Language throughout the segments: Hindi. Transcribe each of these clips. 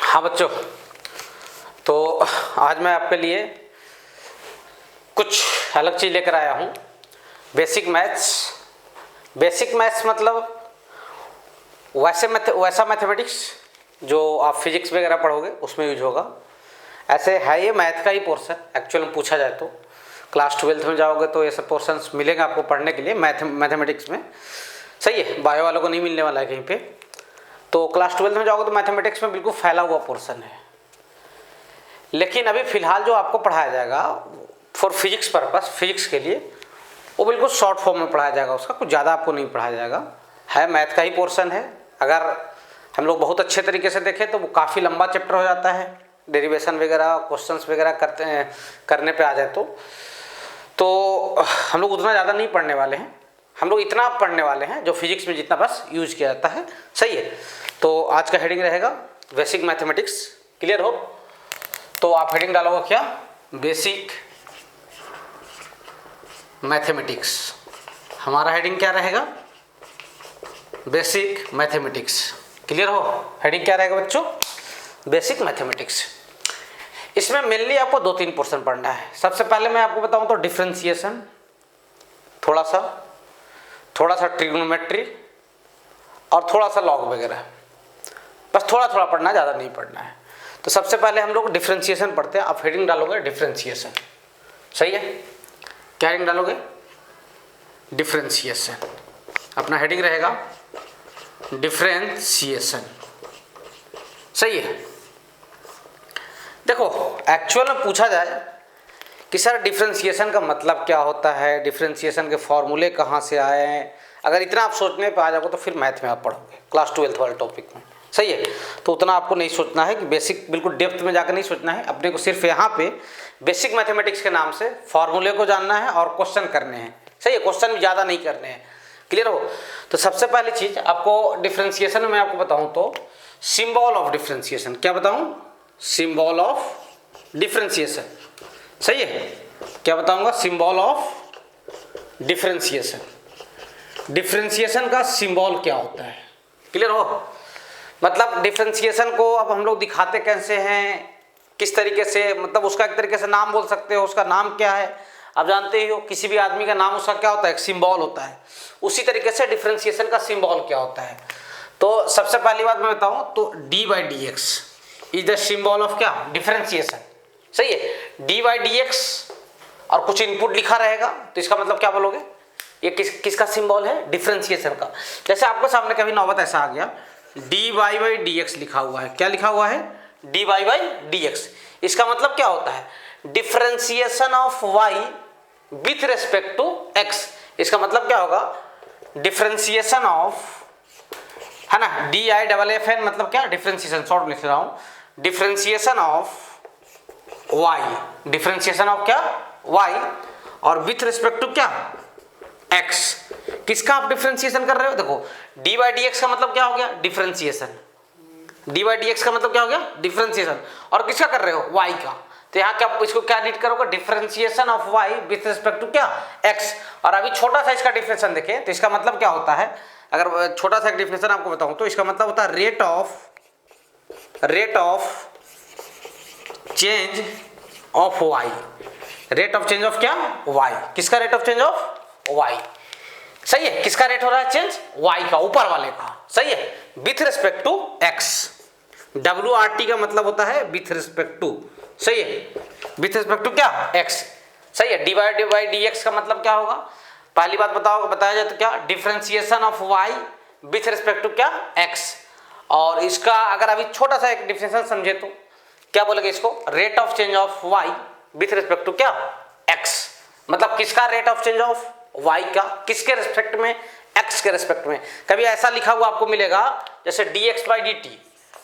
हाँ बच्चों, तो आज मैं आपके लिए कुछ अलग चीज़ लेकर आया हूँ। बेसिक मैथ्स मतलब वैसा मैथमेटिक्स जो आप फिजिक्स वगैरह पढ़ोगे उसमें यूज होगा। ऐसे है ये मैथ का ही पोर्शन एक्चुअल में पूछा जाए तो। क्लास 12th में जाओगे तो ये सब पोर्शंस मिलेंगे आपको पढ़ने के लिए मैथमेटिक्स में। सही है, बायो वालों को नहीं मिलने वाला है कहीं पे। तो क्लास 12th में जाओगे तो मैथमेटिक्स में बिल्कुल फैला हुआ पोर्शन है। लेकिन अभी फ़िलहाल जो आपको पढ़ाया जाएगा फॉर फिजिक्स पर्पस, फिजिक्स के लिए, वो बिल्कुल शॉर्ट फॉर्म में पढ़ाया जाएगा। उसका कुछ ज़्यादा आपको नहीं पढ़ाया जाएगा। है मैथ का ही पोर्शन है। अगर हम लोग बहुत अच्छे तरीके से देखें तो वो काफ़ी लंबा चैप्टर हो जाता है। डेरिवेशन वगैरह, क्वेश्चंस वगैरह करने पे आ जाए तो हम लोग उतना ज़्यादा नहीं पढ़ने वाले हैं। हम लोग इतना पढ़ने वाले हैं जो फिजिक्स में जितना बस यूज किया जाता है। सही है, तो आज का हेडिंग रहेगा बेसिक मैथमेटिक्स। क्लियर हो? तो आप हेडिंग डालोगे क्या? Basic mathematics. हमारा हेडिंग क्या रहेगा? Basic mathematics. क्लियर हो? हेडिंग क्या रहेगा बच्चों? Basic mathematics. इसमें मेनली आपको 2-3 पोर्शन पढ़ना है। सबसे पहले मैं आपको बताऊं तो डिफरेंशिएशन, थोड़ा सा ट्रिग्नोमेट्री और थोड़ा सा लॉग वगैरह। बस थोड़ा थोड़ा पढ़ना, ज़्यादा नहीं पढ़ना है। तो सबसे पहले हम लोग डिफरेंशिएशन पढ़ते हैं। आप हेडिंग डालोगे डिफरेंशिएशन। सही है, क्या हेडिंग डालोगे? डिफरेंशिएशन। अपना हेडिंग रहेगा डिफरेंशिएशन। सही है। देखो, एक्चुअल में पूछा जाए कि सर डिफरेंशिएशन का मतलब क्या होता है, डिफरेंशिएशन के फॉर्मूले कहाँ से आए हैं, अगर इतना आप सोचने पे आ जाओगे तो फिर मैथ में आप पढ़ोगे क्लास 12th वाले टॉपिक में। सही है, तो उतना आपको नहीं सोचना है कि बेसिक बिल्कुल डेप्थ में जाकर नहीं सोचना है। अपने को सिर्फ यहाँ पे बेसिक मैथमेटिक्स के नाम से फॉर्मूले को जानना है और क्वेश्चन करने हैं। सही है, क्वेश्चन भी ज़्यादा नहीं करने हैं। क्लियर हो? तो सबसे पहली चीज़ आपको डिफरेंशिएशन में मैं आपको बताऊँ तो सिंबल ऑफ डिफरेंशिएशन। क्या बताऊँ? Symbol of differentiation. सही है, क्या बताऊंगा? Symbol of differentiation. डिफरेंशिएशन का सिंबल क्या होता है? क्लियर हो? मतलब डिफरेंशिएशन को अब हम लोग दिखाते कैसे हैं, किस तरीके से, मतलब उसका एक तरीके से नाम बोल सकते हो। उसका नाम क्या है आप जानते ही हो। किसी भी आदमी का नाम उसका क्या होता है? एक सिंबल होता है। उसी तरीके से डिफरेंशिएशन का सिंबल क्या होता है? तो सबसे पहली बात मैं बताऊं तो d/dx is the symbol of क्या? डिफरेंशिएशन। सही है, d/dx और कुछ इनपुट लिखा रहेगा तो इसका मतलब क्या बोलोगे? ये किसका सिंबल है? डिफरेंशिएशन का। जैसे आपको सामने कभी नौबत ऐसा आ गया dy/dx लिखा हुआ है। क्या लिखा हुआ है? dy/dx। इसका मतलब क्या होता है? Differentiation of y with respect to x। इसका मतलब क्या होगा? डिफरेंशिएशन ऑफ, है ना, DIFFN मतलब क्या? डिफरेंशिएशन। शॉर्ट में लिख रहा हूं, differentiation of y। Differentiation of क्या? y और विथ रिस्पेक्ट टू क्या? x। किसका आप डिफरेंशिएशन कर रहे हो? देखो, d/dx का मतलब क्या हो गया? डिफरेंशिएशन। d/dx का मतलब क्या हो गया? डिफरेंशिएशन। और किसका कर रहे हो? y का। तो यहाँ क्या इसको क्या रीड करोगे? Differentiation of y with respect to क्या? x। और अभी छोटा सा इसका डिफरेंशिएशन देखें तो इसका मतलब क्या होता है? अगर छोटा सा डिफरेंशिएशन आपको बताऊं तो इसका मतलब होता है rate of change of y। Rate of change of क्या? y। किसका rate of change of y? सही है, किसका रेट हो रहा है चेंज? y का, ऊपर वाले का। सही है, with respect to x। WRT का मतलब होता है विथ रिस्पेक्ट टू। सही है, विथ रिस्पेक्ट टू क्या? x। सही है, d/dx का मतलब क्या होगा? पहली बात बताया जाए तो क्या? Differentiation of y with respect to क्या? x। और इसका अगर अभी छोटा सा एक डिफरेंशिएशन समझे तो क्या बोलेंगे इसको? Rate of change of y with respect to क्या? x। मतलब किसका rate of change of y का? किसके रिस्पेक्ट में? x के रिस्पेक्ट में। कभी ऐसा लिखा हुआ आपको मिलेगा जैसे dx/dt।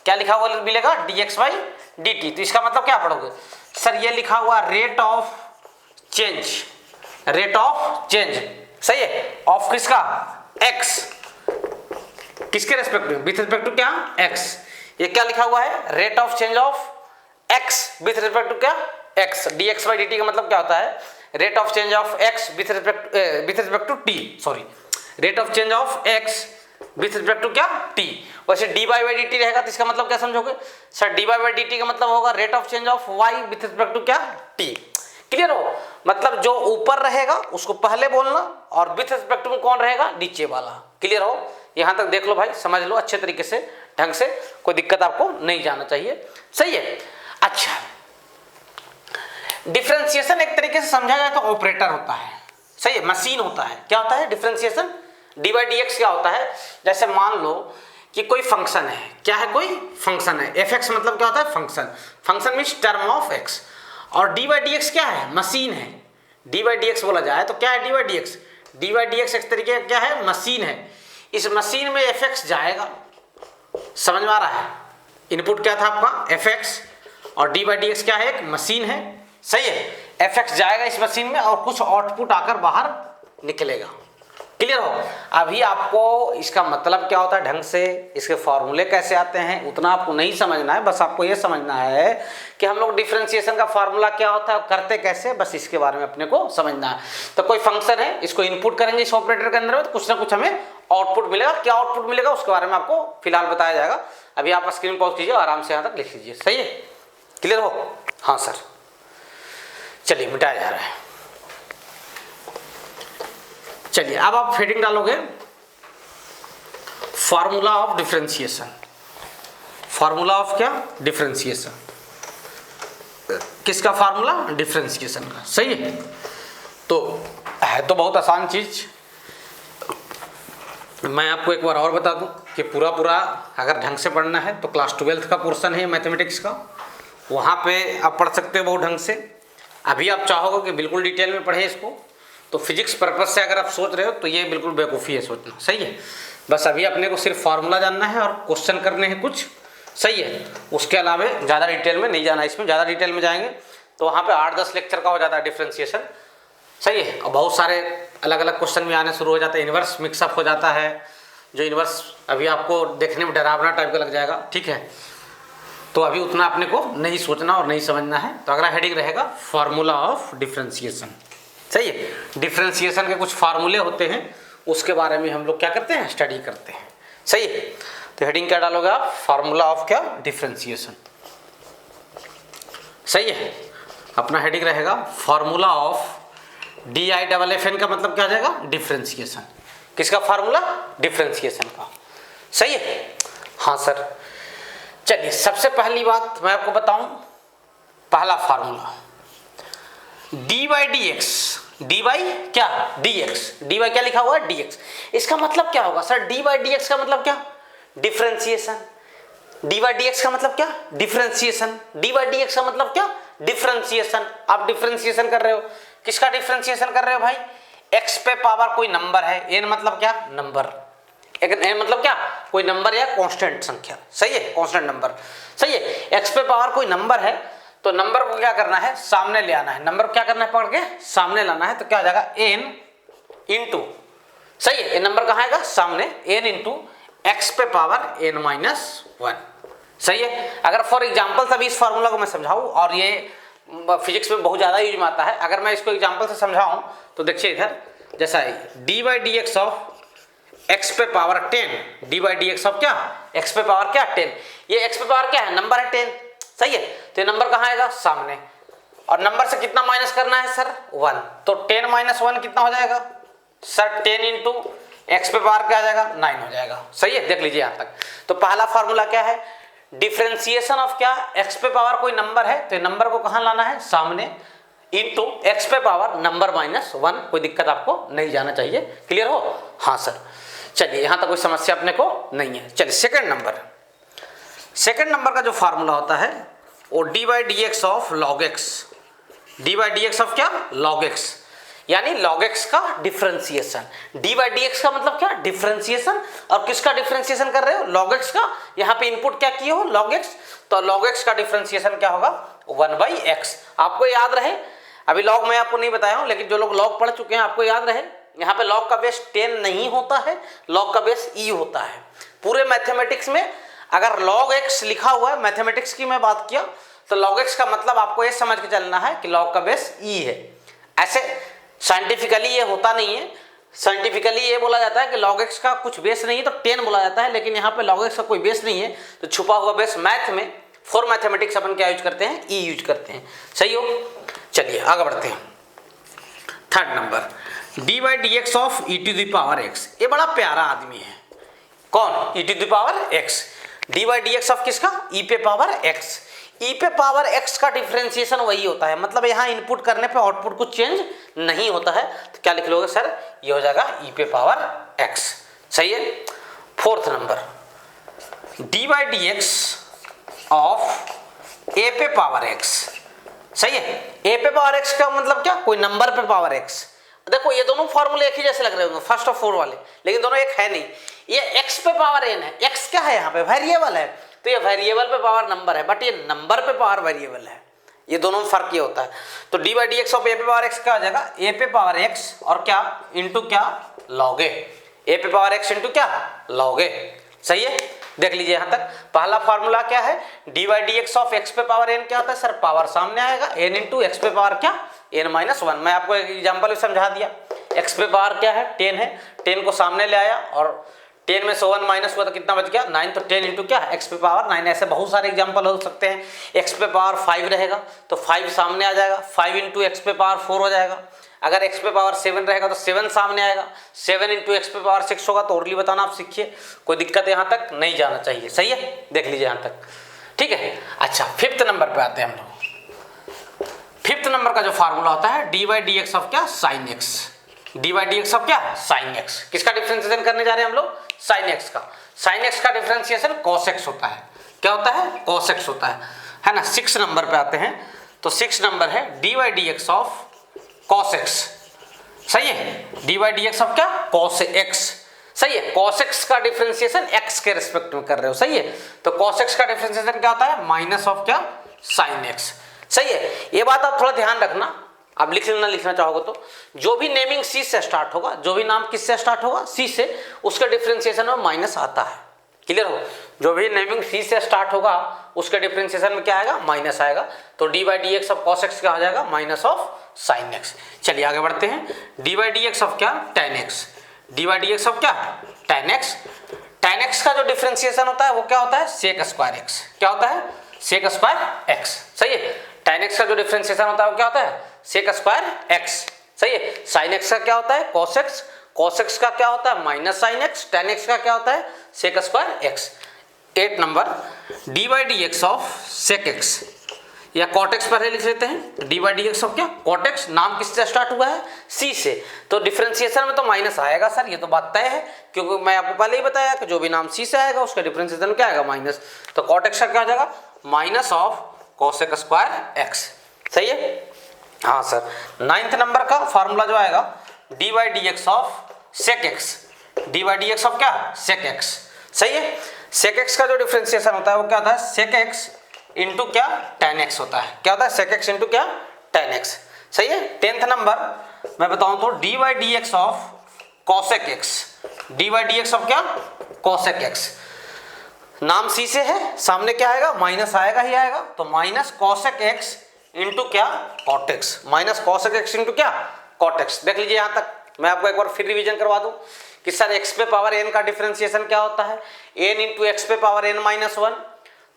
क्या लिखा हुआ मिलेगा? dx/dt। तो इसका मतलब क्या पढ़ोगे? सर ये लिखा हुआ rate of change, rate of change. सही है, ऑफ किसका? x। किसके रेस्पेक्ट में? विथ रिस्पेक्ट टू क्या? x। ये क्या लिखा हुआ है? Rate of change of x with respect to क्या? x। dx/dt का मतलब क्या होता है? Rate of change of x with respect to t। Sorry, rate of change of x with respect to क्या, टी। वैसे dy बाई डी टी रहेगा तो इसका मतलब क्या समझोगे sir, dy by d t का मतलब होगा rate of change of y with respect to क्या, t। क्लियर हो, मतलब जो ऊपर रहेगा उसको पहले बोलना और विथ रिस्पेक्ट टू कौन रहेगा, नीचे वाला। क्लियर हो, यहां तक देख लो भाई, समझ लो अच्छे तरीके से, ढंग से, कोई दिक्कत आपको नहीं जाना चाहिए। सही है। अच्छा, डिफरेंशिएशन एक तरीके से समझा जाए तो ऑपरेटर होता है। सही है, मशीन होता है। क्या होता है differentiation, D by D x क्या होता है, जैसे मान लो कि कोई फंक्शन है, क्या है, कोई फंक्शन है, एफ एक्स मतलब क्या होता है, function. Function means term of x, और डी बाई डी एक्स क्या है, मशीन है। डी बाई डी एक्स बोला जाए तो क्या है D by D x, D by D x एक तरीके का क्या है, मशीन है। इस मशीन में एफ एक्स जाएगा, समझ में आ रहा है, इनपुट क्या था आपका एफ एक्स, और डी बाई डी एक्स क्या है, एक मशीन है। सही है, एफ एक्स जाएगा इस मशीन में और कुछ आउटपुट आकर बाहर निकलेगा। क्लियर हो, अभी आपको इसका मतलब क्या होता है ढंग से, इसके फॉर्मूले कैसे आते हैं उतना आपको नहीं समझना है, बस आपको ये समझना है कि हम लोग डिफरेंशिएशन का फॉर्मूला क्या होता है, करते कैसे, बस इसके बारे में अपने को समझना है। तो कोई फंक्शन है, इसको इनपुट करेंगे इस ऑपरेटर के अंदर में, तो कुछ ना कुछ हमें आउटपुट मिलेगा। क्या आउटपुट मिलेगा उसके बारे में आपको फिलहाल बताया जाएगा। अभी आप स्क्रीन पॉज कीजिए, आराम से यहाँ तक लिख लीजिए। सही है, क्लियर हो, हाँ सर, चलिए मिटाया जा रहा है। चलिए अब आप हेडिंग डालोगे formula of differentiation. Formula of क्या, डिफरेंशिएशन। किसका फॉर्मूला, डिफरेंशिएशन का। सही है, तो है तो बहुत आसान चीज। मैं आपको एक बार और बता दूं कि पूरा अगर ढंग से पढ़ना है तो क्लास 12th का पोर्शन है मैथमेटिक्स का, वहाँ पे आप पढ़ सकते हो बहुत ढंग से। अभी आप चाहोगे कि बिल्कुल डिटेल में पढ़े इसको, तो फिजिक्स पर्पज से अगर आप सोच रहे हो तो ये बिल्कुल बेवकूफ़ी है सोचना। सही है, बस अभी अपने को सिर्फ फार्मूला जानना है और क्वेश्चन करने हैं कुछ। सही है, उसके अलावा ज़्यादा डिटेल में नहीं जाना। इसमें ज़्यादा डिटेल में जाएंगे तो वहाँ पे 8-10 लेक्चर का हो जाता है डिफरेंशिएशन। सही है, और बहुत सारे अलग अलग क्वेश्चन भी आने शुरू हो जाते हैं, इन्वर्स मिक्सअप हो जाता है, जो इन्वर्स अभी आपको देखने में डरावना टाइप का लग जाएगा। ठीक है, तो अभी उतना अपने को नहीं सोचना और नहीं समझना है। तो अगला हेडिंग रहेगा फार्मूला ऑफ डिफरेंशिएशन। सही है, डिफरेंशिएशन के कुछ फार्मूले होते हैं, उसके बारे में हम लोग क्या करते हैं, स्टडी करते हैं। सही है, तो हेडिंग क्या डालोगे आप, फार्मूला ऑफ क्या, डिफरेंशिएशन। सही है, अपना हेडिंग रहेगा फार्मूला ऑफ DIFFN का मतलब क्या आ जाएगा, डिफरेंशिएशन। किसका फार्मूला, डिफरेंशिएशन का। सही है, हाँ सर। चलिए सबसे पहली बात मैं आपको बताऊं, पहला formula D by D x, D by क्या, डी एक्स, डी बाई क्या लिखा हुआ है, डी एक्स। इसका मतलब क्या होगा sir, D by D x का मतलब क्या, differentiation. D by D x का मतलब क्या, differentiation. D by D x का मतलब क्या, डिफरेंशिएशन। आप डिफरेंशिएशन कर रहे हो, किसका डिफरेंशिएशन कर रहे हो भाई, एक्स पे पावर कोई नंबर है, एन मतलब क्या, नंबर, एन मतलब क्या, कोई नंबर या कांस्टेंट संख्या। सही है, कांस्टेंट नंबर। सही है, एक्स पे पावर कोई नंबर है तो नंबर को क्या करना है, सामने ले आना है। नंबर को क्या करना है, पकड़ के सामने लाना है, तो क्या हो जाएगा, एन इंटू, सही है, ये नंबर कहाँ आएगा, सामने, एन इंटू एक्स पे पावर एन माइनस 1। सही है, अगर फॉर एग्जाम्पल अभी इस फार्मूला को मैं समझाऊं, और ये फिजिक्स में बहुत ज़्यादा यूज में आता है, अगर मैं इसको एग्जाम्पल से समझाऊं तो देखिए इधर जैसा है, D by D x of X पे power 10, D by D x of क्या, एक्स पे पावर क्या, 10। ये एक्स पे पावर क्या है, नंबर है 10। सही है, तो ये नंबर कहाँ आएगा, सामने, और नंबर से कितना माइनस करना है सर, 1। तो 10 माइनस 1 कितना हो जाएगा सर, 10 इंटू एक्स पे पावर क्या आ जाएगा, 9 हो जाएगा। सही है, देख लीजिए यहाँ तक। तो पहला फार्मूला क्या है, डिफरेंशिएशन ऑफ क्या, एक्स पे पावर कोई नंबर है तो नंबर को कहाँ लाना है, सामने, इंटू एक्स पे पावर नंबर माइनस 1। कोई दिक्कत आपको नहीं जाना चाहिए। क्लियर हो, हाँ सर। चलिए यहाँ तक कोई समस्या अपने को नहीं है। चलिए सेकंड नंबर, सेकंड नंबर का जो फार्मूला होता है वो D by D x of log x, D by D x of क्या, लॉग एक्स, यानी लॉग एक्स का differentiation. D by D x का मतलब क्या, डिफरेंशिएशन। और किसका डिफरेंशिएशन कर रहे हो, लॉग एक्स का। यहाँ पे इनपुट क्या किए हो, लॉग एक्स, तो लॉग एक्स का डिफरेंशिएशन क्या होगा, 1 बाई एक्स। आपको याद रहे, अभी लॉग मैं आपको नहीं बताया हूँ, लेकिन जो लोग लॉग पढ़ चुके हैं आपको याद रहे, यहाँ पे लॉग का बेस 10 नहीं होता है, लॉग का बेस ई होता है। पूरे मैथमेटिक्स में अगर लॉग एक्स लिखा हुआ है, मैथमेटिक्स की मैं बात किया, तो लॉग एक्स का मतलब आपको ये समझ के चलना है कि लॉग का बेस ई है। ऐसे साइंटिफिकली ये होता नहीं है, साइंटिफिकली ये बोला जाता है कि log x का कुछ बेस नहीं है तो 10 बोला जाता है, लेकिन यहाँ पे log x का कोई बेस नहीं है तो छुपा हुआ बेस मैथ में फॉर मैथमेटिक्स अपन क्या यूज करते हैं, ई यूज करते हैं। सही हो, चलिए आगे बढ़ते हैं। Third number, D by D x of E to the power X. ये बड़ा प्यारा आदमी है, कौन, E to the power X. D by D x of किसका, ई पे पावर एक्स। ई पे पावर एक्स का डिफरेंशिएशन वही होता है, मतलब यहाँ इनपुट करने पे आउटपुट कुछ चेंज नहीं होता है, तो क्या लिख लोगे सर, ये हो जाएगा ई पे पावर एक्स। सही है। Fourth number, D by D x of A पे पावर एक्स। सही है। ए पे पावर एक्स का मतलब क्या, कोई नंबर पे पावर एक्स। देखो ये दोनों फॉर्मूले एक ही जैसे लग रहे होंगे, फर्स्ट और फोर वाले, लेकिन दोनों एक है नहीं। ये एक्स पे पावर एन है, एक्स क्या है यहाँ पे, वेरिएबल है, तो ये वेरिएबल पे पावर नंबर है, बट ये नंबर पे पावर वेरिएबल है। ये दोनों में फर्क ये होता है। तो D by D x of A पे पावर एक्स क्या हो जाएगा, ए पे पावर एक्स और क्या इंटू क्या, लॉग ए। ए पे पावर एक्स इंटू क्या, लॉग ए। सही है। देख लीजिए यहाँ तक पहला फार्मूला क्या है, D by D x of X पे पावर एन क्या होता है सर, पावर सामने आएगा, एन इंटू एक्स पे पावर क्या, एन माइनस वन। मैं आपको एक एग्जाम्पल भी समझा दिया। एक्स पे पावर क्या है, 10 है, 10 को सामने ले आया और 10 में से 1 माइनस हुआ तो कितना बच गया, 9। तो 10 इंटू क्या, एक्स पे पावर 9। ऐसे बहुत सारे एग्जाम्पल हो सकते हैं। एक्स पे पावर 5 रहेगा तो 5 सामने आ जाएगा, 5 इंटू एक्स पे पावर 4 हो जाएगा। अगर एक्स पे पावर 7 रहेगा तो 7 सामने आएगा, 7 इंटू एक्स पे पावर 6 होगा। तो ओरली बताना आप सीखिए, कोई दिक्कत यहाँ तक नहीं जाना चाहिए। सही है, देख लीजिए यहाँ तक, ठीक है। अच्छा, फिफ्थ नंबर पे आते हैं हम लोग। फिफ्थ नंबर का जो फार्मूला होता है D by D x of क्या, sine X. D by D x of क्या, साइन एक्स। किसका डिफ्रेंशिएशन करने जा रहे हैं हम लोग, साइन एक्स का। साइन एक्स का डिफ्रेंशिएशन कॉस एक्स होता है। क्या होता है, कॉस एक्स होता है ना। 6 नंबर पे आते हैं, तो 6 नंबर है D by D x of cos x. सही है। D by D x of क्या, कॉस एक्स। सही है। कॉस एक्स का डिफरेंशिएशन एक्स के रिस्पेक्ट में कर रहे हो। सही है। तो कॉस एक्स का डिफरेंशिएशन क्या होता है, माइनस ऑफ क्या, साइन एक्स। सही है। ये बात आप थोड़ा ध्यान रखना, आप लिखना चाहोगे तो जो भी नेमिंग सी से स्टार्ट होगा, जो भी नाम किससे स्टार्ट होगा, सी से, उसके डिफरेंशिएशन में माइनस आता है। क्लियर हो। जो भी नेमिंग सी से स्टार्ट होगा उसके डिफरेंशिएशन में क्या आएगा, माइनस आएगा। तो D by D x of cos x क्या हो जाएगा, माइनस ऑफ साइन एक्स। चलिए आगे बढ़ते हैं। D by D x of क्या, tan X. D by D x of क्या, टेन एक्स। टेन एक्स का जो डिफरेंशिएशन होता है वो क्या होता है, सेक स्क्वायर एक्स। क्या होता है, सेक स्क्वायर एक्स। सही है। टेन एक्स का जो डिफरेंशिएशन होता है वो क्या होता है, सेक स्क्वायर एक्स। सही है। साइन एक्स का क्या होता है, कॉस एक्स। कॉस एक्स का क्या होता है, minus sine x. Tan x का क्या होता है, sec square x. 8 number, D by D x of sec x या कॉट एक्स पहले लिख लेते हैं। D by D x of क्या, कॉट एक्स। नाम किससे स्टार्ट हुआ है, सी से, तो डिफरेंशिएशन में तो माइनस आएगा सर, ये तो बात तय है, क्योंकि मैं आपको पहले ही बताया कि जो भी नाम सी से आएगा उसका डिफरेंशिएशन क्या आएगा, माइनस। तो कॉट एक्स का क्या हो जाएगा, minus of cosec square x. सही है। हाँ सर। 9th नंबर का फार्मूला जो आएगा, d by D x of sec x. D by D x of क्या, सेक एक्स। सही है। सेक एक्स का जो डिफरेंशिएशन होता है वो क्या होता है, सेक एक्स इंटू क्या, टेन एक्स होता है। क्या होता है, सेक एक्स इंटू क्या, टेन एक्स। सही है। 10th नंबर मैं बताऊं तो D by D x of cosec x. D by D x of क्या, कॉसेक एक्स। नाम सी से है, सामने क्या आएगा, माइनस आएगा ही आएगा, तो माइनस कॉसेक एक्स इंटू क्या, cot x. Minus cosec x into क्या, कॉट एक्स। देख लीजिए यहाँ तक। मैं आपको एक बार फिर रिवीजन करवा दूं कि सर एक्स पे पावर एन का डिफरेंशिएशन क्या होता है, एन इंटू एक्स पे पावर एन माइनस वन।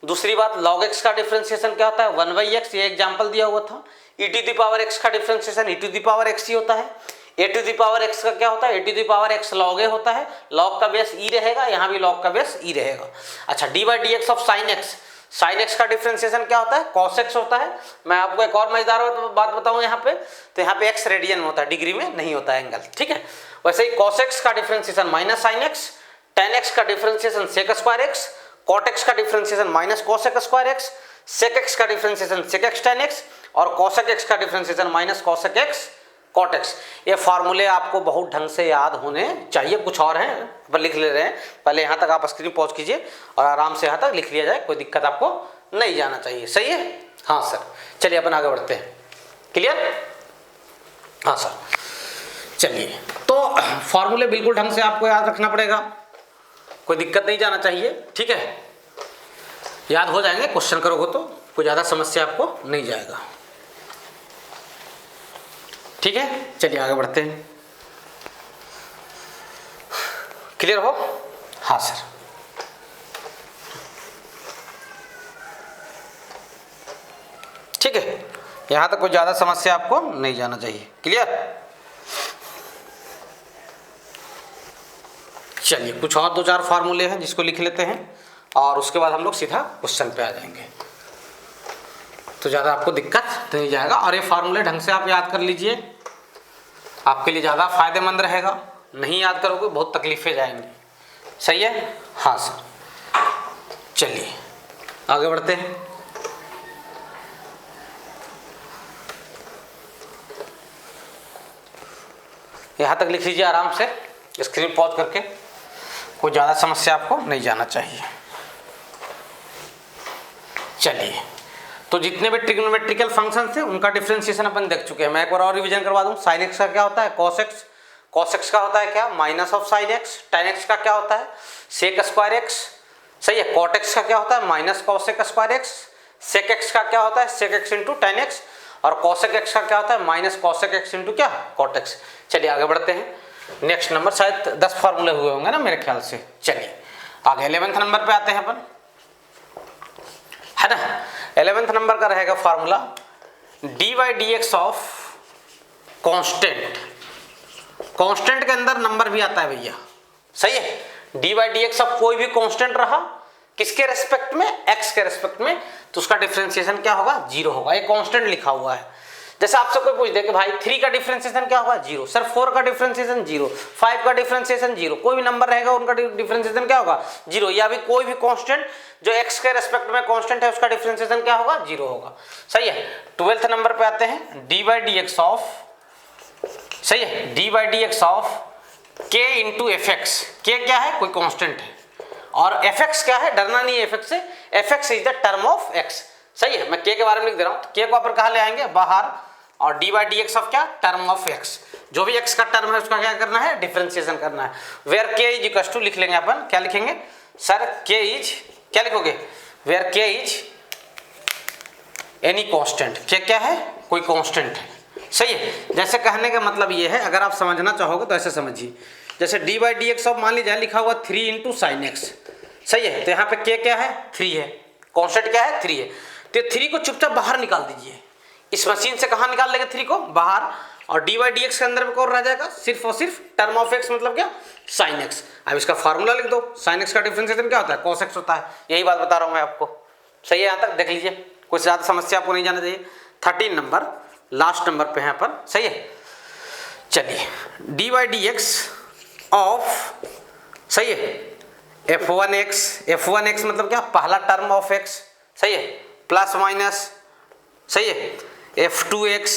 दूसरी बात, लॉग एक्स का डिफरेंशिएशन क्या होता है, 1/x। ये एग्जाम्पल दिया हुआ था। E to the power X का differentiation E to the power X ही होता है। A to the power X का क्या होता है, A to the power X log A होता है। लॉग का बेस ई रहेगा, यहाँ भी लॉग का बेस ई रहेगा। अच्छा, D by D x of sine x. Sign X का डिफरेंशिएशन क्या होता है, कॉस एक्स होता है। मैं आपको एक और मजेदार बात बताऊं यहाँ पे, तो यहाँ पे एक्स रेडियन में होता है, डिग्री में नहीं होता है एंगल। ठीक है। वैसे ही कॉस एक्स का differentiation minus sine x, tan x का differentiation sec square X, cot x का differentiation minus cosec square x, sec x का differentiation sec X tan X, और कॉसेक एक्स का differentiation minus cosec X cot X. ये फार्मूले आपको बहुत ढंग से याद होने चाहिए। कुछ और हैं पर लिख ले रहे हैं, पहले यहाँ तक आप स्क्रीन पॉज कीजिए और आराम से यहाँ तक लिख लिया जाए, कोई दिक्कत आपको नहीं जाना चाहिए। सही है। हाँ सर। चलिए अपन आगे बढ़ते हैं। क्लियर। हाँ सर। चलिए, तो फार्मूले बिल्कुल ढंग से आपको याद रखना पड़ेगा, कोई दिक्कत नहीं जाना चाहिए। ठीक है। याद हो जाएंगे, क्वेश्चन करोगे तो कोई ज़्यादा समस्या आपको नहीं जाएगा। ठीक है। चलिए आगे बढ़ते हैं। क्लियर हो? हाँ सर। ठीक है, यहां तक कोई ज्यादा समस्या आपको नहीं जाना चाहिए। क्लियर? चलिए कुछ और 2-4 फार्मूले हैं जिसको लिख लेते हैं और उसके बाद हम लोग सीधा क्वेश्चन पे आ जाएंगे, तो ज़्यादा आपको दिक्कत नहीं जाएगा। और ये फार्मूले ढंग से आप याद कर लीजिए, आपके लिए ज़्यादा फायदेमंद रहेगा। नहीं याद करोगे बहुत तकलीफें जाएंगी। सही है? हाँ सर। चलिए आगे बढ़ते हैं। यहाँ तक लिख लीजिए आराम से, स्क्रीन पॉज करके। कोई ज़्यादा समस्या आपको नहीं जाना चाहिए। चलिए, तो जितने भी ट्रिग्नोमेट्रिकल फंक्शन थे उनका डिफरेंशिएशन अपन देख चुके हैं। मैं एक बार और रिवीजन करवा दूं। साइन एक्स का क्या होता है? Cos x. कॉस एक्स का होता है क्या? Minus of sine x. Tan x का क्या होता है? Sec square x. सही है। कॉट एक्स का क्या होता है? Minus cosec square x. Sec x का क्या होता है? Sec x into tan x. और कॉसेक एक्स का क्या होता है? माइनस कॉसेक एक्स इंटू क्या? Cot x. चलिए आगे बढ़ते हैं। नेक्स्ट नंबर शायद 10 फार्मूले हुए होंगे ना मेरे ख्याल से। चलिए आगे 11वें नंबर पे आते हैं अपन, है ना। 11वें नंबर का रहेगा formula D by D x of constant. Constant के अंदर नंबर भी आता है भैया। सही है। D by D x of कोई भी कांस्टेंट रहा किसके रेस्पेक्ट में? एक्स के रेस्पेक्ट में, तो उसका डिफरेंशिएशन क्या होगा? 0 होगा। ये कांस्टेंट लिखा हुआ है। जैसे आपसे कोई पूछ दे कि भाई 3 का डिफरेंशिएशन क्या होगा? 0। सर 4 का डिफरेंशिएशन 0, 5 का डिफरेंशिएशन 0, कोई भी नंबर रहेगा उनका डिफरेंशिएशन क्या होगा? 0। या भी कोई भी कांस्टेंट जो x के रेस्पेक्ट में कांस्टेंट है उसका डिफरेंशिएशन क्या होगा? 0 होगा। सही है। 12वें नंबर पे आते हैं। D by D x of, सही है, D by D x of k into F x. के क्या है? कोई कांस्टेंट है। और एफ एक्स क्या है? डरना नहीं है एफ एक्स से। F x is the term of x। सही है। मैं k के बारे में लिख दे रहा हूँ। k को अपन कहाँ ले आएंगे? बाहर। और D by D x of क्या? Term of x। जो भी x का टर्म है उसका क्या करना है? डिफरेंशिएशन करना है। Where k is equal to लिख लेंगे अपन। क्या लिखेंगे सर? k इज, क्या लिखोगे? Where k is any constant. k क्या है? कोई कांस्टेंट है। सही है। जैसे कहने का मतलब ये है, अगर आप समझना चाहोगे तो ऐसे समझिए। जैसे D by D x of मान लीजिए लिखा हुआ 3 इंटू साइन एक्स। सही है। तो यहाँ पे k क्या है? 3 है। कांस्टेंट क्या है? 3 है। तो 3 को चुपचाप बाहर निकाल दीजिए। इस मशीन से कहाँ निकाल लेंगे 3 को? बाहर। और डी बाई डी एक्स के अंदर में कौन रह जाएगा? सिर्फ और सिर्फ टर्म ऑफ एक्स, मतलब क्या? Sine x. अब इसका फार्मूला लिख दो। साइन एक्स का डिफरेंशिएशन क्या होता है? कॉस एक्स होता है। यही बात बता रहा हूँ मैं आपको। सही है। यहाँ तक देख लीजिए, कोई ज़्यादा समस्या आपको नहीं जाना चाहिए। 13 नंबर लास्ट नंबर पे है अपन। सही है। चलिए D by D x of, सही है, f1x। f1x मतलब क्या? पहला टर्म ऑफ x। सही है। प्लस माइनस, सही है, f2x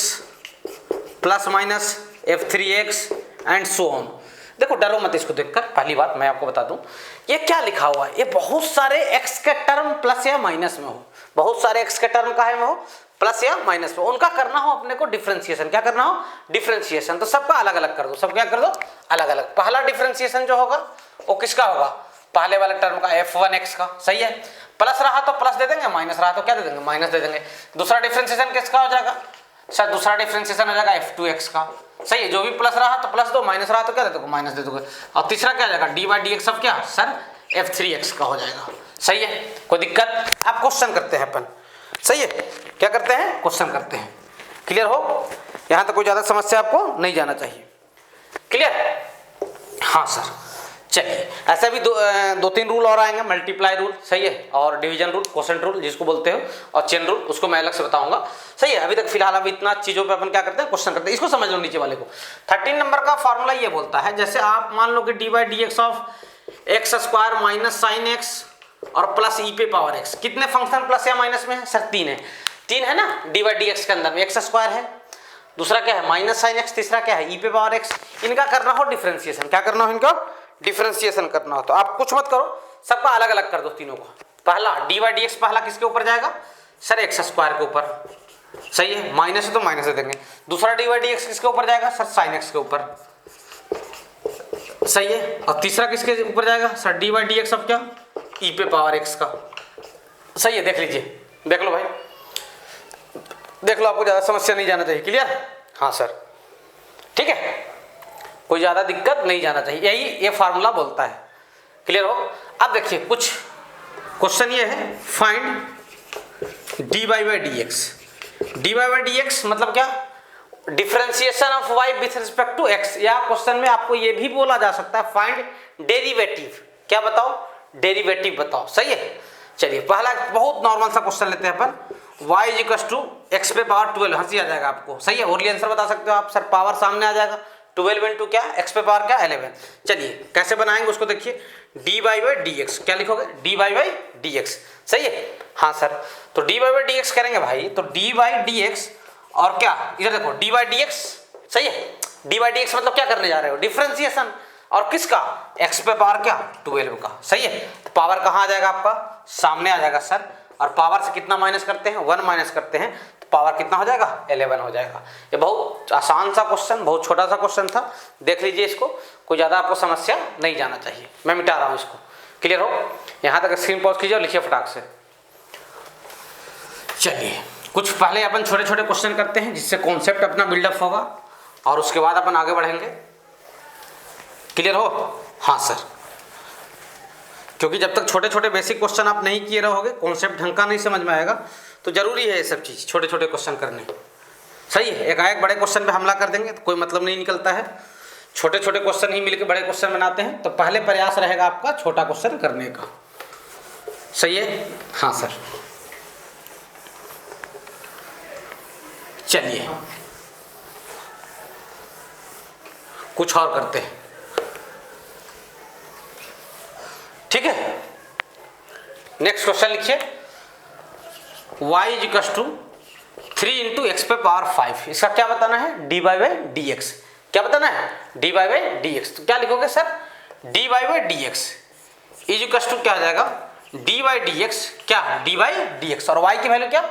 plus minus f3x and so on. देखो डरो मत इसको देखकर। पहली बात मैं आपको बता दूं, ये क्या लिखा हुआ है? ये बहुत सारे x के टर्म प्लस या माइनस में हो, बहुत सारे x के टर्म काहे में हो? प्लस या माइनस में। उनका करना हो अपने को डिफरेंशिएशन। क्या करना हो? डिफरेंशिएशन। तो सबका अलग अलग कर दो। सब क्या कर दो? अलग अलग। पहला डिफरेंशिएशन जो होगा वो किसका होगा? पहले वाले टर्म का, f1x का। सही है। प्लस रहा तो प्लस दे देंगे, माइनस रहा तो क्या दे देंगे? माइनस दे देंगे। दूसरा डिफरेंशिएशन किसका हो जाएगा? सर दूसरा डिफरेंशिएशन हो जाएगा f2x का। सही है। जो भी प्लस रहा तो प्लस दो, माइनस रहा तो क्या दे दोगे? माइनस दे दोगे। और तीसरा क्या हो जाएगा? D by D x of क्या? सर f3x का हो जाएगा। सही है। कोई दिक्कत? आप क्वेश्चन करते हैं अपन। सही है। क्या करते हैं? क्वेश्चन करते हैं। क्लियर हो? यहाँ तक कोई ज़्यादा समस्या आपको नहीं जाना चाहिए। क्लियर? हाँ सर। चलिए ऐसे भी 2-3 रूल और आएंगे। मल्टीप्लाई रूल, सही है, और डिवीजन रूल, क्वोशंट रूल जिसको बोलते हो, और चेन रूल, उसको मैं अलग से बताऊंगा। सही है। अभी तक फिलहाल अभी इतना चीज़ों पे अपन क्या करते हैं? क्वेश्चन करते हैं। इसको समझ लो नीचे वाले को। 13 नंबर का फॉर्मूला ये बोलता है, जैसे आप मान लो कि D by D x of x square minus sine x और प्लस ई पे पावर एक्स। कितने फंक्शन प्लस या माइनस में है? सर 3 है। 3 है ना डी बाई डी एक्स के अंदर में। एक्स स्क्वायर है, दूसरा क्या है? माइनस साइन एक्स, तीसरा क्या है? ई पे पावर एक्स। इनका करना हो डिफरेंशिएशन। क्या करना हो? इनका डिफरेंशिएशन करना हो। तो आप कुछ मत करो, सबका अलग अलग कर दो तीनों को। पहला डी बाई डी एक्स पहला किसके ऊपर जाएगा? सर एक्स स्क्वायर के ऊपर। सही है। माइनस है तो माइनस दे देंगे। दूसरा डी बाई डी एक्स किसके ऊपर जाएगा? सर साइन एक्स के ऊपर। सही है। और तीसरा किसके ऊपर जाएगा? Sir D by D x of क्या? ई पे पावर एक्स का। सही है। देख लीजिए, देख लो भाई, देख लो, आपको ज़्यादा समस्या नहीं जाना चाहिए। क्लियर? हाँ सर। ठीक है। कोई ज़्यादा दिक्कत नहीं जाना चाहिए, यही ये फार्मूला बोलता है। क्लियर हो? अब देखिए कुछ क्वेश्चन ये है, find dy by dx। dy by dx मतलब क्या? Differentiation of y with respect to x। या क्वेश्चन में आपको ये भी बोला जा सकता है फाइंड डेरिवेटिव। क्या बताओ? डेरिवेटिव बताओ। सही है। चलिए पहला बहुत नॉर्मल सा क्वेश्चन लेते हैं अपन, y इक्वल्स टू x पे पावर 12। हंसी आ जाएगा आपको। सही है, ओरली आंसर बता सकते हो आप, सर पावर सामने आ जाएगा, 12 इंटू क्या, x पे पावर क्या 11। चलिए कैसे बनाएंगे उसको देखिए, dy बाई dx क्या लिखोगे? dy by dx। सही है, हाँ सर। तो dy बाई dx करेंगे भाई, तो dy बाई dx और क्या, इधर देखो dy बाई dx। सही है, dy बाई dx मतलब क्या करने जा रहे हो? डिफरेंशिएशन। और किसका? x पे पावर क्या 12 का। सही है, तो पावर कहाँ आ जाएगा आपका? सामने आ जाएगा सर। और पावर से कितना माइनस करते हैं? 1 माइनस करते हैं, तो पावर कितना हो जाएगा? 11 हो जाएगा। ये बहुत आसान सा क्वेश्चन, बहुत छोटा सा क्वेश्चन था, देख लीजिए इसको, कोई ज़्यादा आपको समस्या नहीं जाना चाहिए। मैं मिटा रहा हूँ इसको। क्लियर हो? यहाँ तक स्क्रीन पॉज कीजिए और लिखिए फटाक से। चलिए कुछ पहले अपन छोटे छोटे क्वेश्चन करते हैं जिससे कॉन्सेप्ट अपना बिल्डअप होगा और उसके बाद अपन आगे बढ़ेंगे। क्लियर हो? हाँ सर, क्योंकि जब तक छोटे छोटे बेसिक क्वेश्चन आप नहीं किए रहोगे, कॉन्सेप्ट ढंग का नहीं समझ में आएगा, तो जरूरी है ये सब चीज़, छोटे छोटे क्वेश्चन करने। सही है, एकाएक बड़े क्वेश्चन पे हमला कर देंगे तो कोई मतलब नहीं निकलता है। छोटे छोटे क्वेश्चन ही मिलकर बड़े क्वेश्चन बनाते हैं, तो पहले प्रयास रहेगा आपका छोटा क्वेश्चन करने का। सही है, हाँ सर। चलिए कुछ और करते हैं। ठीक है, नेक्स्ट क्वेश्चन लिखिए, y is equal to 3 into x पे पावर 5। इसका क्या बताना है? dy by dx। क्या बताना है? dy by dx। तो क्या लिखोगे sir? dy by dx is equal to क्या आ जाएगा? dy बाई dx क्या? dy by dx। और y की वैल्यू क्या?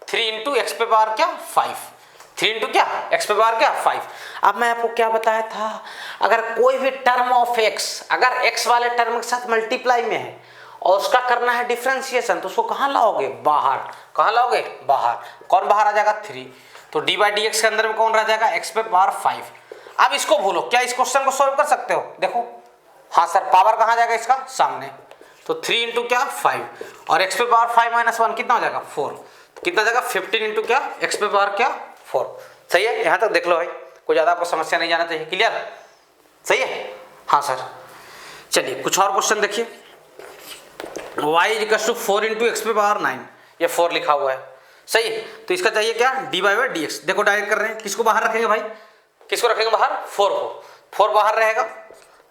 3 इंटू एक्स पे पावर क्या 5। 3 इंटू क्या, एक्स पे पावर क्या 5। अब मैं आपको क्या बताया था, अगर कोई भी टर्म ऑफ x अगर x वाले टर्म के साथ मल्टीप्लाई में है और उसका करना है डिफरेंशिएशन, तो उसको कहाँ लाओगे? बाहर। कहाँ लाओगे? बाहर। कौन बाहर आ जाएगा? 3। तो dy बाई dx के अंदर में कौन रह जाएगा? x पे पावर 5। अब इसको भूलो, क्या इस क्वेश्चन को सोल्व कर सकते हो? देखो, हाँ सर, पावर कहाँ जाएगा इसका? सामने। तो 3 इंटू क्या 5 और x पे पावर 5 माइनस 1 कितना हो जाएगा? 4। तो कितना जाएगा? 15 इंटू क्या, x पे पावर क्या 4। सही है, यहाँ तक देख लो भाई, कोई ज़्यादा आपको समस्या नहीं जाना चाहिए। क्लियर? सही है, हाँ सर। चलिए कुछ और क्वेश्चन देखिए, y is equal to 4 into x पे पावर 9। ये 4 लिखा हुआ है। सही है, तो इसका चाहिए क्या? dy by dx। देखो डायरेक्ट कर रहे हैं, किसको बाहर रखेंगे भाई? किसको रखेंगे बाहर? 4 को। 4 बाहर रहेगा,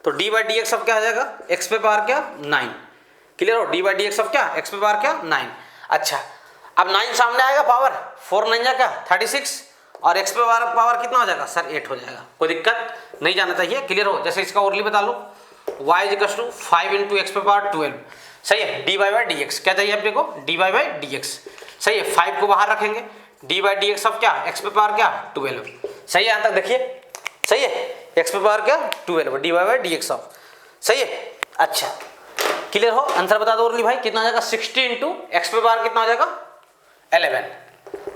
तो dy बाई dx अब क्या आ जाएगा? x पे पावर क्या 9। क्लियर हो? dy बाई dx अब क्या? x पे पावर क्या 9। अच्छा, अब 9 सामने आएगा, पावर 4 9 जा क्या 36 और x पे पावर कितना हो जाएगा सर? 8 हो जाएगा। कोई दिक्कत नहीं जाना चाहिए। क्लियर हो? जैसे इसका ओरली बता लो, y is equal to 5 into x पे पावर 12। सही है, dy बाई dx क्या चाहिए अपने को? dy by dx। सही है, 5 को बाहर रखेंगे, dy बाई dx अब क्या? x पे पावर क्या 12। सही है, यहाँ तक देखिए। सही है, x पे पावर क्या 12, dy बाई dx ऑफ। सही है, अच्छा क्लियर हो? आंसर बता दो ओरली भाई, कितना आ जाएगा? 60 इंटू एक्स पे पावर कितना हो जाएगा? 11।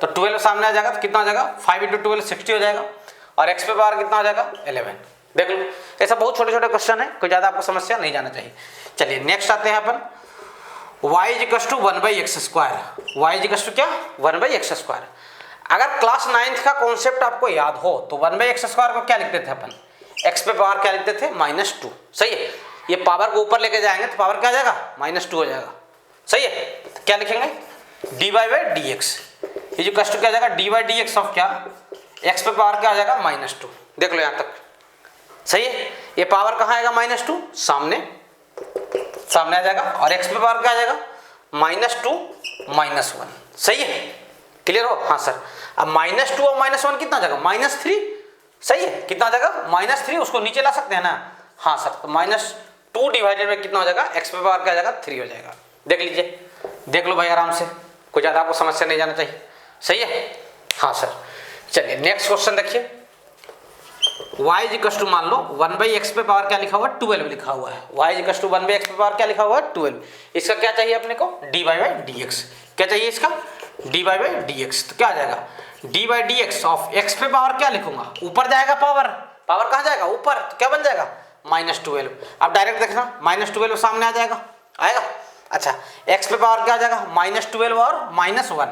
तो 12 सामने आ जाएगा, तो कितना हो जाएगा? 5 इंटू 12 60 हो जाएगा और एक्स पे पावर कितना हो जाएगा? 11। देख लो, ऐसा बहुत छोटे छोटे क्वेश्चन है, कोई ज़्यादा आपको समस्या नहीं जाना चाहिए। चलिए नेक्स्ट आते हैं अपन, y is equal to 1 by x square. y is equal to क्या? 1 बाई एक्स स्क्वायर। अगर क्लास 9th का कॉन्सेप्ट आपको याद हो तो 1 बाई एक्स स्क्वायर को क्या लिखते थे अपन? एक्स पे पावर क्या लिखते थे? -2। सही है, ये पावर को ऊपर लेके जाएंगे तो पावर क्या आ जाएगा? -2 हो जाएगा। सही है, तो क्या लिखेंगे? dy by dx is equal to क्या आ जाएगा? dy बाई dx ऑफ क्या? एक्स पे पावर क्या आ जाएगा? -2। देख लो यहाँ तक। सही है, ये पावर कहाँ आएगा? -2 सामने आ जाएगा और एक्स पे पावर क्या आ जाएगा? -2 -1। सही है, क्लियर हो? हाँ सर। अब -2 और -1 कितना आ जाएगा? -3। सही है, कितना आ जाएगा? -3। उसको नीचे ला सकते हैं ना? हाँ सर। तो -2 डिवाइडेड में कितना हो जाएगा? एक्स पे पावर क्या आ जाएगा? 3 हो जाएगा। देख लीजिए, देख लो भाई आराम से, कोई ज़्यादा आपको समस्या नहीं जाना चाहिए। सही है, हाँ सर। चलिए नेक्स्ट क्वेश्चन देखिए, y इज इक्वल टू मान लो 1 बाई एक्स पे पावर क्या लिखा हुआ है? 12 लिखा हुआ है। y is equal to 1 by x पे पावर क्या लिखा हुआ है? 12। इसका क्या चाहिए अपने को? dy by dx। क्या चाहिए इसका? dy by dx। तो क्या आ जाएगा? dy by dx of x पे पावर क्या लिखूंगा? ऊपर जाएगा पावर, पावर कहाँ जाएगा, ऊपर, तो क्या बन जाएगा -12। अब डायरेक्ट देखना -12 सामने आ जाएगा, आएगा। अच्छा x पे पावर क्या आ जाएगा -12 और -1,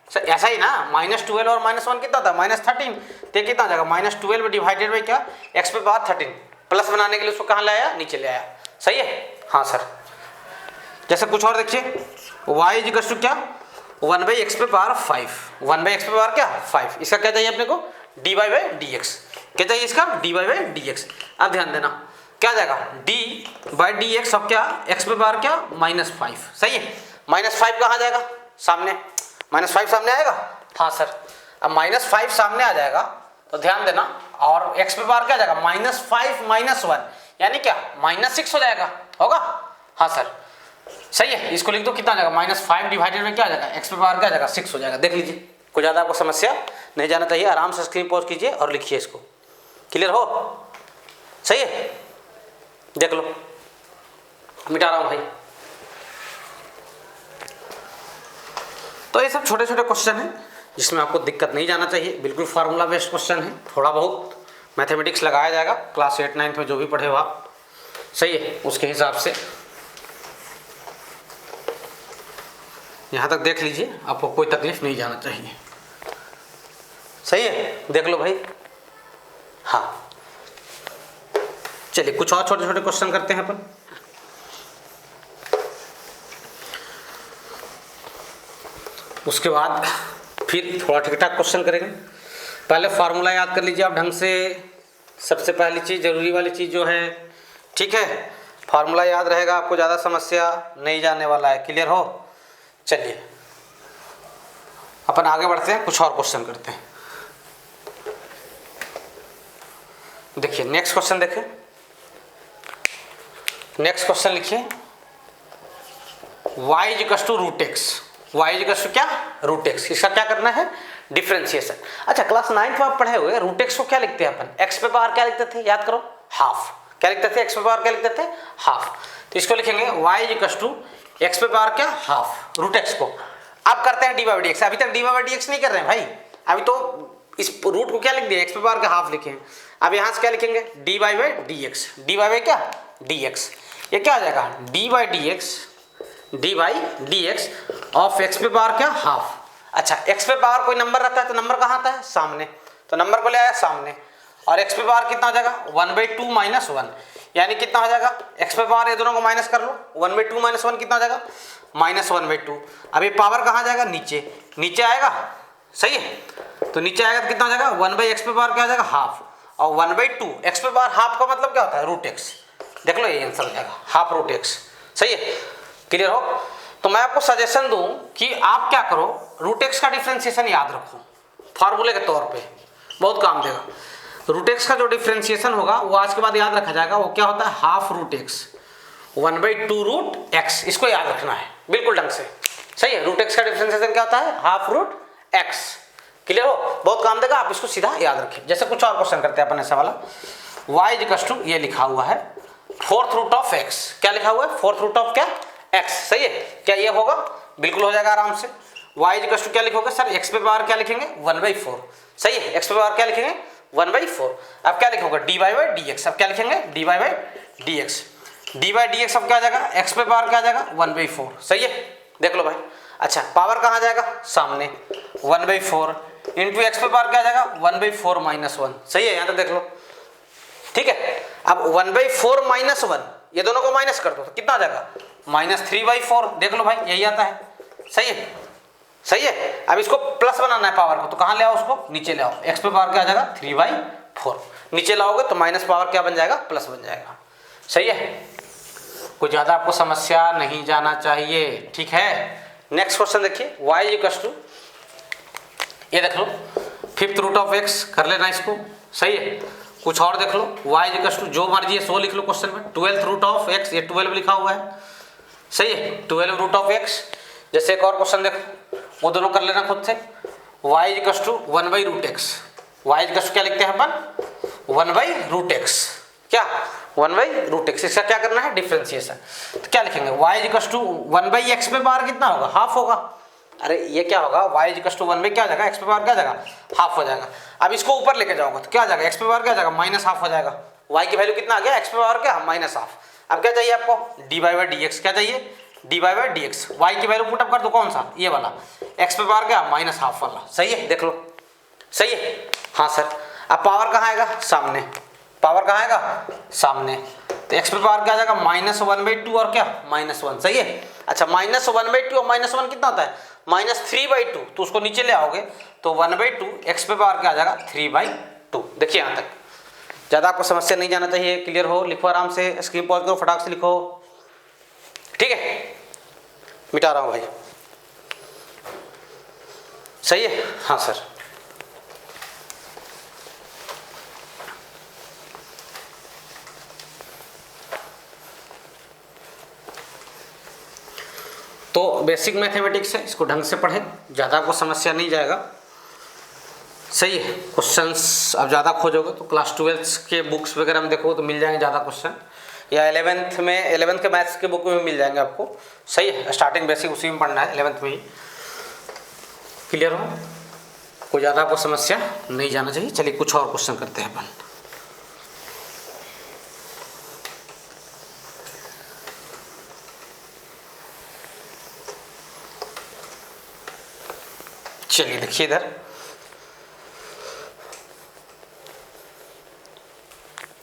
ऐसा ही ना, -12 और -1 कितना था -13, तो कितना आ जाएगा -12 डिवाइडेड बाई क्या x पे पावर 13, प्लस बनाने के लिए उसको कहाँ ले आया, नीचे ले आया। सही है, हाँ सर। जैसे कुछ और देखिए, y इक्वल टू क्या 1/x पे पावर 5, 1/x पे पावर क्या 5, इसका क्या चाहिए अपने को dy/dx, क्या चाहिए इसका dy/dx। अब ध्यान देना क्या जाएगा d/dx, अब क्या x पे पावर क्या -5, सही है। -5 कहाँ जाएगा सामने, -5 सामने आएगा, हाँ सर। अब -5 सामने आ जाएगा तो ध्यान देना, और x पे पावर क्या आ जाएगा -5 -1 यानी क्या -6 हो जाएगा, होगा, हाँ सर सही है। इसको लिख दो, कितना आ जाएगा -5 डिवाइडेड में क्या आ जाएगा x पे पावर क्या आ जाएगा 6 हो जाएगा। देख लीजिए, कोई ज़्यादा आपको समस्या नहीं जाना चाहिए, आराम से स्क्रीन पॉज कीजिए और लिखिए इसको। क्लियर हो, सही है, देख लो, मिटा रहा हूँ भाई। तो ये सब छोटे छोटे क्वेश्चन हैं जिसमें आपको दिक्कत नहीं जाना चाहिए, बिल्कुल फार्मूला बेस्ड क्वेश्चन है। थोड़ा बहुत मैथमेटिक्स लगाया जाएगा क्लास 8 9 में, जो भी पढ़े हो आप, सही है, उसके हिसाब से यहाँ तक देख लीजिए, आपको कोई तकलीफ नहीं जाना चाहिए। सही है, देख लो भाई। हाँ चलिए कुछ और छोटे छोटे क्वेश्चन करते हैं अपन। उसके बाद फिर थोड़ा ठीक ठाक क्वेश्चन करेंगे। पहले फार्मूला याद कर लीजिए आप ढंग से, सबसे पहली चीज़, जरूरी वाली चीज़ जो है, ठीक है, फार्मूला याद रहेगा, आपको ज़्यादा समस्या नहीं जाने वाला है। क्लियर हो, चलिए अपन आगे बढ़ते हैं, कुछ और क्वेश्चन करते हैं। देखिए नेक्स्ट क्वेश्चन, देखिए नेक्स्ट क्वेश्चन लिखिए, y equal to √x, y equal to क्या √x, इसका क्या करना है डिफरेंशिएशन। अच्छा क्लास 9 में आप पढ़े हुए √x को क्या लिखते हैं अपन, x पे पावर क्या लिखते थे, याद करो हाफ, क्या लिखते थे x पे पावर क्या लिखते थे हाफ, तो इसको लिखेंगे y इक्वल टू x पे पावर क्या हाफ √x को। अब करते हैं dy/dx, अभी तक dy/dx नहीं कर रहे हैं भाई, अभी तो इस रूट को क्या लिख दिया x पे पावर का हाफ लिखे हैं। अब यहाँ से क्या लिखेंगे dy/dx, dy क्या dx, ये क्या आ जाएगा dy/dx ऑफ x पे पावर क्या हाफ। अच्छा x पे पावर कोई नंबर रहता है तो नंबर कहाँ आता है सामने, तो नंबर को ले आया सामने, और x पे पावर कितना हो जाएगा 1/2 - 1, यानी कितना हो जाएगा x पे पावर, ये दोनों को माइनस कर लो, 1/2 - 1 कितना हो जाएगा -1/2। अब ये पावर कहाँ जाएगा नीचे, नीचे आएगा, सही है, तो नीचे आएगा तो कितना हो जाएगा 1/x पे पावर क्या हो जाएगा हाफ, और 1/2 x पे पावर हाफ का मतलब क्या होता है √x, देख लो ये आंसर हो जाएगा हाफ √x, सही है। क्लियर हो, तो मैं आपको सजेशन दूं कि आप क्या करो, √x का डिफरेंशिएशन याद रखो फार्मूले के तौर पे, बहुत काम देगा। √x का जो डिफरेंशिएशन होगा वो आज के बाद याद रखा जाएगा, वो क्या होता है हाफ √x 1/2 √x, इसको याद रखना है बिल्कुल ढंग से, सही है। √x का डिफरेंशिएशन क्या होता है हाफ √x। क्लियर हो, बहुत काम देगा, आप इसको सीधा याद रखिए। जैसे कुछ और क्वेश्चन करते हैं अपन ऐसा वाला, y इक्वल टू ये लिखा हुआ है 4th रूट ऑफ x, क्या लिखा हुआ है 4th रूट ऑफ क्या x, सही है, क्या ये होगा, बिल्कुल हो जाएगा आराम से। y इक्वल टू क्या लिखोगे सर, x पे पावर क्या लिखेंगे 1/4, सही है, x पे पावर क्या लिखेंगे 1/4। अब क्या लिखोगे dy/dx, अब क्या लिखेंगे dy/dx, dy/dx अब क्या आ जाएगा x पे पावर क्या आ जाएगा 1/4, सही है, देख लो भाई। अच्छा पावर कहाँ जाएगा सामने 1/4 इंटू x पे पावर क्या आ जाएगा 1/4 - 1, सही है, यहाँ तक देख लो, ठीक है। अब 1/4 - 1 ये दोनों को माइनस कर दो तो कितना आ जाएगा -3/4, देख लो भाई यही आता है, सही है, सही है। अब इसको प्लस बनाना है पावर को, तो कहाँ ले आओ उसको, नीचे ले आओ, x पे पावर क्या आ जाएगा 3/4, नीचे लाओगे तो माइनस पावर क्या बन जाएगा प्लस बन जाएगा, सही है। कोई ज़्यादा आपको समस्या नहीं जाना चाहिए, ठीक है। नेक्स्ट क्वेश्चन देखिए, y इक्वल टू ये देख लो 5th रूट ऑफ x, कर लेना इसको, सही है। कुछ और देख लो, y इक्वल टू जो मर्जी है सो लिख लो क्वेश्चन में, 12th रूट ऑफ x, ये 12 लिखा हुआ है, सही है, 12 रूट ऑफ x। जैसे एक और क्वेश्चन देखो, वो दोनों कर लेना खुद से, y equal to 1/√x, y equal to क्या लिखते हैं अपन 1/√x, क्या 1/√x, इसका क्या करना है डिफरेंशिएशन, तो क्या लिखेंगे y इक्वल टू 1/x पे पावर कितना होगा हाफ होगा, अरे ये क्या होगा, y इक्वल टू 1 में क्या हो जाएगा, एक्स पे पावर क्या हो जाएगा, हाफ हो जाएगा। अब इसको ऊपर लेके जाओगे तो क्या हो जाएगा, एक्स पे पावर क्या हो जाएगा, माइनस हाफ हो जाएगा। y की वैल्यू कितना आ गया, एक्स पे पावर क्या, माइनस हाफ। अब क्या चाहिए आपको, d y by D x, क्या चाहिए, d y by D x. Y की वैल्यू पुटअप कर दो, कौन सा, ये वाला, एक्स पे पावर क्या, माइनस हाफ वाला। सही है, देख लो, सही है, हाँ सर। अब पावर कहाँ आएगा, सामने, पावर कहाँ आएगा, सामने, तो एक्स पे पावर क्या आ जाएगा, -1/2 और क्या, -1। सही है। अच्छा, -1/2 और -1 कितना होता है, -3/2, तो उसको नीचे ले आओगे तो 1/2, एक्स पे पावर क्या आ जाएगा, 3/2। देखिए यहाँ तक, ज़्यादा आपको समस्या नहीं जाना चाहिए, क्लियर हो, लिखो आराम से, स्क्रीन पॉज करो, फटाक से लिखो, ठीक है। मिटा रहा हूँ भाई, सही है, हाँ सर। तो बेसिक मैथमेटिक्स है, इसको ढंग से पढ़ें, ज़्यादा आपको समस्या नहीं जाएगा। सही है। क्वेश्चंस अब ज़्यादा खोजोगे तो क्लास 12 के बुक्स वगैरह में देखो तो मिल जाएंगे ज़्यादा क्वेश्चन, या 11th के मैथ्स के बुक में मिल जाएंगे आपको। सही है, स्टार्टिंग बेसिक उसी में पढ़ना है, 11th में ही। क्लियर हो, कोई ज़्यादा आपको समस्या नहीं जाना चाहिए। चलिए कुछ और क्वेश्चन करते हैं अपन। चलिए देखिए इधर,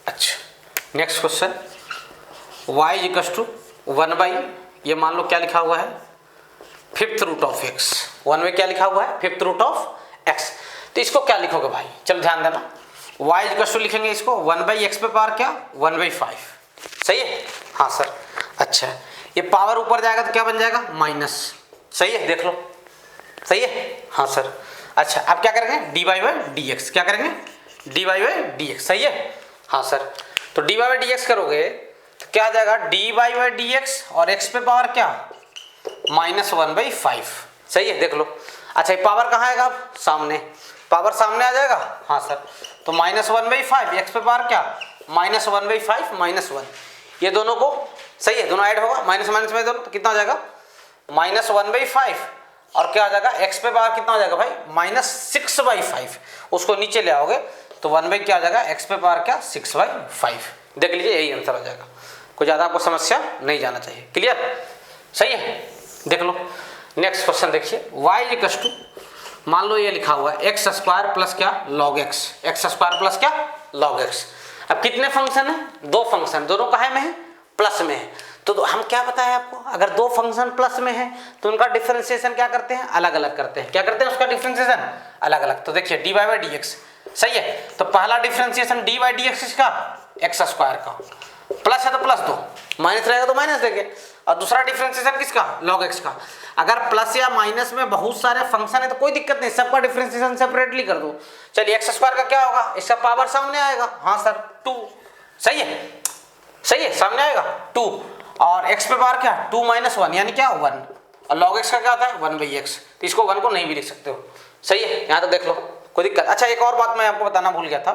अच्छा next question, y equal to 1/, ये मान लो क्या लिखा हुआ है, 5th रूट ऑफ x। 1 में क्या लिखा हुआ है, 5th रूट ऑफ x। तो इसको क्या लिखोगे भाई, चलो ध्यान देना, y इक्वल टू लिखेंगे इसको 1/x पे पावर क्या, 1/5। सही है, हाँ सर। अच्छा, ये पावर ऊपर जाएगा तो क्या बन जाएगा, माइनस। सही है, देख लो, सही है, हाँ सर। अच्छा, अब क्या करेंगे, d y by D x, क्या करेंगे, d y by D x. सही है, हाँ सर। तो d y by D x करोगे तो क्या आ जाएगा, d y by D x, और एक्स पे पावर क्या, -1/5। सही है, देख लो। अच्छा, ये पावर कहाँ आएगा, सामने, पावर सामने आ जाएगा, हाँ सर। तो -1/5, एक्स पे पावर क्या, -1/5 -1, ये दोनों को, सही है, दोनों ऐड होगा, माइनस माइनस में दोनों, तो कितना हो जाएगा, -1/5, और क्या आ जाएगा, एक्स पे पावर कितना हो जाएगा भाई, -6/5। उसको नीचे ले आओगे तो 1 क्या आ जाएगा, एक्स पे पावर क्या, 6/5। देख लीजिए, यही आंसर आ जाएगा, कोई ज़्यादा आपको समस्या नहीं जाना चाहिए। क्लियर, सही है, देख लो। नेक्स्ट क्वेश्चन देखिए, y इक्वल टू, मान लो ये लिखा हुआ है x² प्लस क्या, log x, x² प्लस क्या, log x। अब कितने फंक्शन है, 2 फंक्शन, दोनों काहे में है, प्लस में है। तो हम क्या बताएं आपको, अगर 2 फंक्शन प्लस में है तो उनका डिफरेंशिएशन क्या करते हैं, अलग अलग करते हैं। क्या करते हैं, उसका डिफरेंशिएशन अलग अलग। तो देखिए d y by D x, सही है। तो पहला differentiation d y d x का, x² का, प्लस है तो प्लस दो, माइनस रहेगा तो माइनस देंगे। और दूसरा डिफरेंशिएशन किसका, log x का। अगर प्लस या माइनस में बहुत सारे फंक्शन है तो कोई दिक्कत नहीं, सबका डिफरेंशिएशन सेपरेटली कर दो। चलिए x² का क्या होगा, इसका पावर सामने आएगा, हाँ सर 2। सही है, सही है, सामने आएगा 2, और x पे पावर क्या, 2 - 1 यानी क्या, 1, और log x का क्या होता है, 1/x। तो इसको 1 को नहीं भी लिख सकते हो। सही है, यहाँ तो देख लो, कोई दिक्कत। अच्छा, एक और बात मैं आपको बताना भूल गया था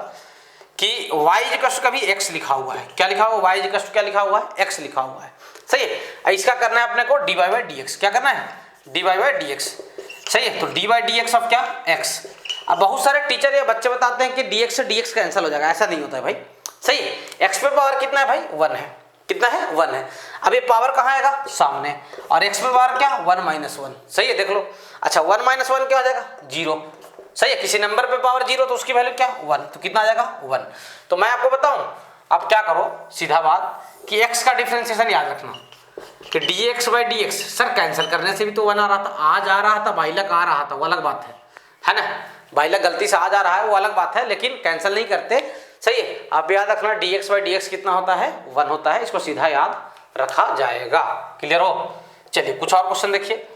कि y इक्वल टू का भी x लिखा हुआ है। क्या लिखा हुआ है, y इक्वल टू क्या लिखा हुआ है, x लिखा हुआ है। सही है, इसका करना है अपने को dy बाई dx। क्या करना है, dy बाई dx। सही है, तो dy बाई dx ऑफ क्या, x। अब बहुत सारे टीचर या बच्चे बताते हैं कि dx से dx कैंसिल हो जाएगा, ऐसा नहीं होता है भाई। सही है, x पे पावर कितना है भाई, 1 है, कितना है, 1 है। अब ये पावर कहाँ आएगा, सामने, और x पे पावर क्या, 1 - 1। सही है, देख लो। अच्छा, 1 - 1 क्या हो जाएगा, 0। सही है, किसी नंबर पे पावर 0 तो उसकी वैल्यू क्या, 1, तो कितना आ जाएगा, 1। तो मैं आपको बताऊं, अब क्या करो, सीधा बात कि x का डिफरेंशिएशन याद रखना कि dx by dx, sir cancel करने से भी तो 1 आ रहा था, आज आ रहा था, बाइलक आ रहा था, वो अलग बात है ना। बाइलक गलती से आ जा रहा है वो अलग बात है, लेकिन कैंसिल नहीं करते। सही है, आप याद रखना dx बाई dx कितना होता है, 1 होता है, इसको सीधा याद रखा जाएगा। क्लियर हो। चलिए कुछ और क्वेश्चन देखिए,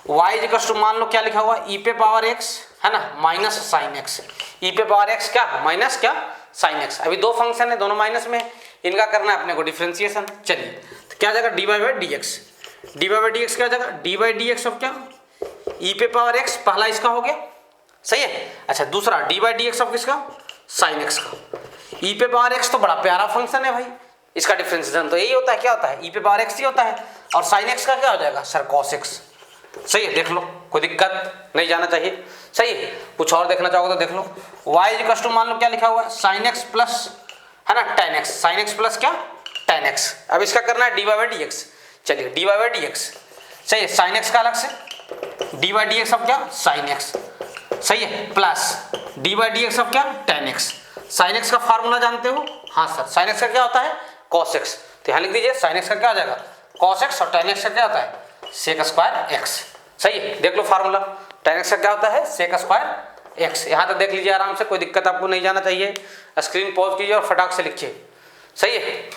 y इक्वल टू, मान लो क्या लिखा हुआ, e पे पावर x है ना, माइनस साइन x। e पे पावर x क्या, माइनस क्या, साइन x। अभी 2 फंक्शन है, दोनों माइनस में, इनका करना है अपने को डिफरेंशिएशन। चलिए तो क्या जाएगा, d y by D x, d y by D x क्या जाएगा, d by D x of क्या, e पे पावर x, पहला इसका हो गया। सही है। अच्छा, दूसरा d by D x of किसका, साइन x का। e पे पावर x तो बड़ा प्यारा फंक्शन है भाई, इसका डिफरेंशिएशन तो यही होता है, क्या होता है, e पे पावर x ही होता है, और साइन x का क्या हो जाएगा, सर कॉस x। सही है, देख लो, कोई दिक्कत नहीं जाना चाहिए, सही है। कुछ और देखना चाहोगे तो देख लो। y इक्वल टू मान लो क्या लिखा हुआ है sin x प्लस है ना tan x, sin x plus क्या tan x। अब इसका करना है dy बाई डी एक्स, चलिए dy बाई डी एक्स सही है, sin x का अलग से dy बाई डी एक्स अब क्या sin x सही है, plus dy by D x अब क्या tan x। sin x का फार्मूला जानते हो, हाँ सर sin x का क्या होता है cos x, तो यहाँ लिख दीजिए sin x का क्या हो जाएगा cos x और tan x का क्या होता है sec स्क्वायर x, सही है। देख लो फार्मूला, tan x का क्या होता है sec स्क्वायर x, यहाँ तक देख लीजिए आराम से, कोई दिक्कत आपको नहीं जाना चाहिए। स्क्रीन पॉज कीजिए और फटाक से लिखिए, सही है।